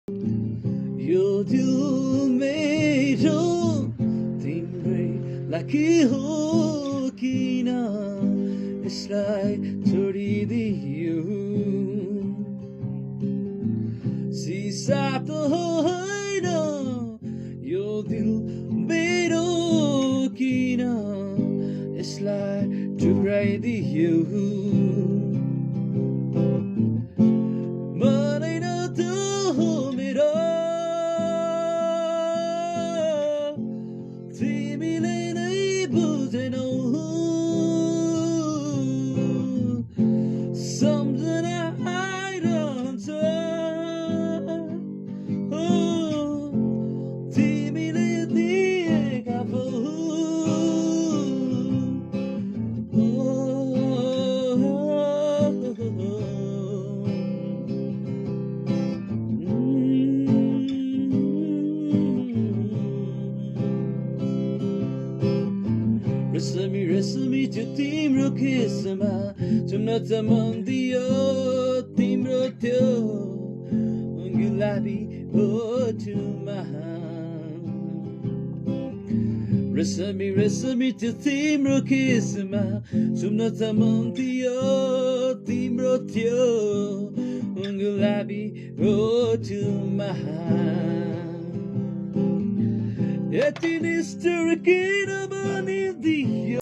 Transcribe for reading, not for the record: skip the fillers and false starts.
यो दिल मेरो तिम्रै लागि हो किन यसलाई छोडिदियो सिसा त होइन यो दिल मेरो किन यसलाई टुक्राइदियो मनै त हो मेरो तिमीले नै बुझेनौ सम्झना आइरहन्छ तिमीले दिएका रेशमी रेशमी त्यो तिम्रो केसमा चुम्न त मन दियो तिम्रो त्यो गुलाबी ओठमा रेशमी रेशमी त्यो तिम्रो केसमा चुम्न त मन दियो तिम्रो त्यो गुलाबी ओठमा यति निष्ठुर किन बनिदियो